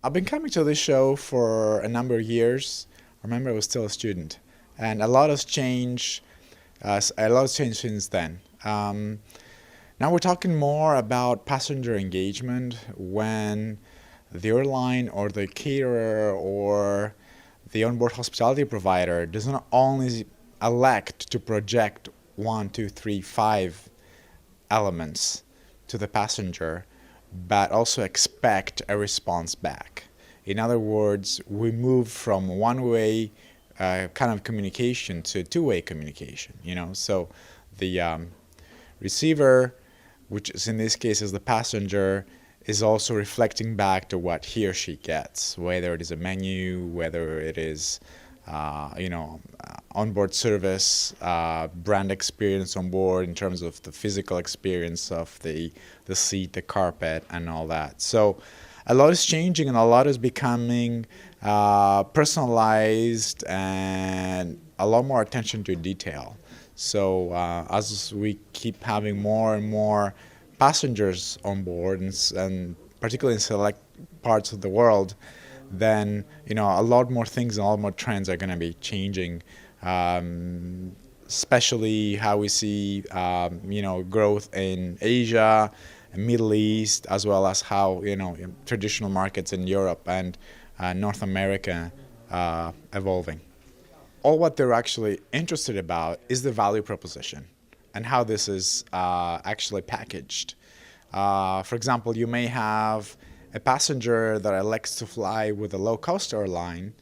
I've been coming to this show for a number of years. I remember I was still a student, and a lot has changed. A lot has changed since then. Now we're talking more about passenger engagement when the airline or the caterer or the onboard hospitality provider does not only elect to project one, two, three, five elements to the passenger, but also expect a response back. In other words, we move from one-way kind of communication to two-way communication. So the receiver, which is in this case is the passenger, is also reflecting back to what he or she gets, whether it is a menu, whether it is onboard service, brand experience on board in terms of the physical experience of the seat, the carpet, and all that. So a lot is changing and a lot is becoming personalized and a lot more attention to detail. So as we keep having more and more passengers on board, and particularly in select parts of the world, then a lot more things and a lot more trends are going to be changing. Especially how we see growth in Asia, Middle East, as well as how traditional markets in Europe and North America evolving. All what they're actually interested about is the value proposition and how this is actually packaged. For example, you may have a passenger that elects to fly with a low-cost airline,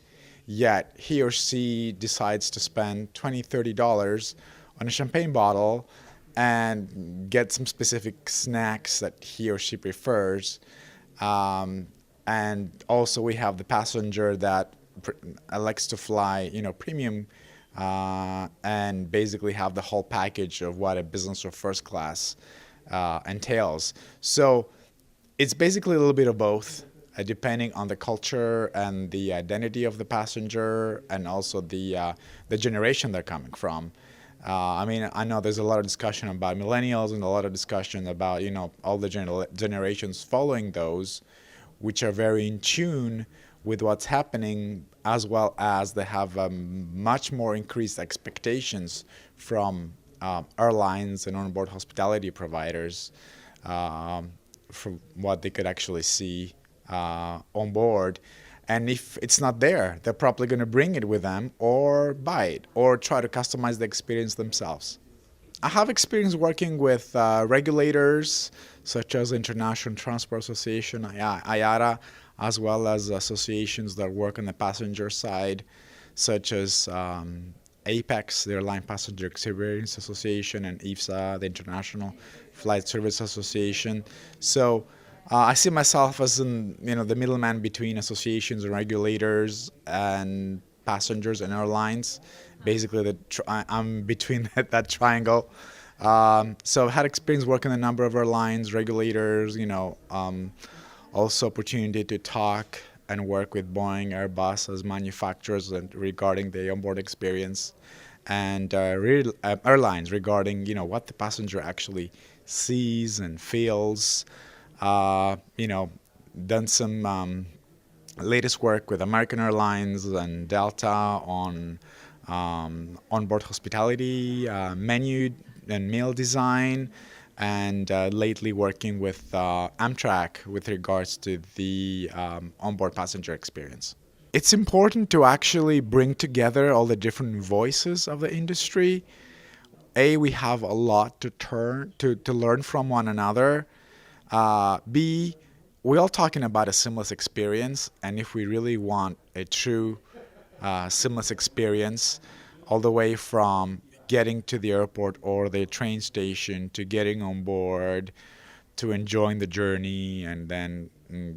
yet he or she decides to spend $20, $30 on a champagne bottle and get some specific snacks that he or she prefers. And also we have the passenger that elects to fly, premium and basically have the whole package of what a business or first class entails. So it's basically a little bit of both, depending on the culture and the identity of the passenger and also the generation they're coming from. I know there's a lot of discussion about millennials and a lot of discussion about, all the generations following those, which are very in tune with what's happening, as well as they have much more increased expectations from airlines and onboard hospitality providers from what they could actually see on board. And if it's not there, they're probably going to bring it with them or buy it or try to customize the experience themselves. I have experience working with regulators such as International Transport Association, IATA, as well as associations that work on the passenger side, such as APEX, the Airline Passenger Experience Association, and IFSA, the International Flight Service Association. So I see myself as the middleman between associations and regulators and passengers and airlines. Basically, I'm between that triangle. So I've had experience working in a number of airlines, regulators, also opportunity to talk and work with Boeing, Airbus as manufacturers and regarding the onboard experience, and airlines regarding what the passenger actually sees and feels. Done some latest work with American Airlines and Delta on onboard hospitality, menu and meal design, and lately working with Amtrak with regards to the onboard passenger experience. It's important to actually bring together all the different voices of the industry. We have a lot to learn from one another. B, we're all talking about a seamless experience, and if we really want a true seamless experience, all the way from getting to the airport or the train station to getting on board to enjoying the journey and then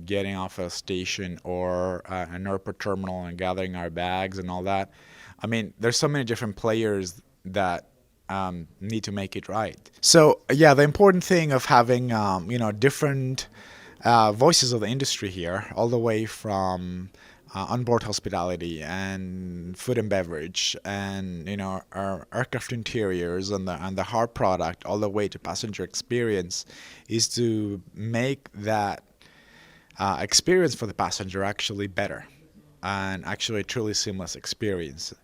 getting off a station or an airport terminal and gathering our bags and all that. There's so many different players that need to make it right. So yeah, the important thing of having different voices of the industry here, all the way from onboard hospitality and food and beverage and our aircraft interiors and the hard product, all the way to passenger experience, is to make that experience for the passenger actually better, and actually a truly seamless experience.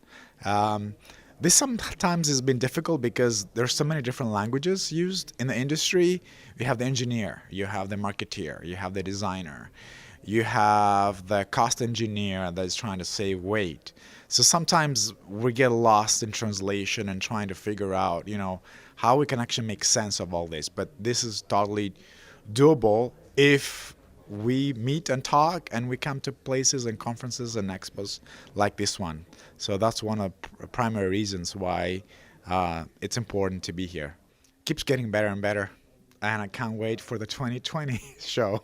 Um, this sometimes has been difficult because there's so many different languages used in the industry. You have the engineer, you have the marketeer, you have the designer, you have the cost engineer that is trying to save weight. So sometimes we get lost in translation and trying to figure out, how we can actually make sense of all this. But this is totally doable if we meet and talk and we come to places and conferences and expos like this one. So that's one of the primary reasons why it's important to be here. Keeps getting better and better, and I can't wait for the 2020 show.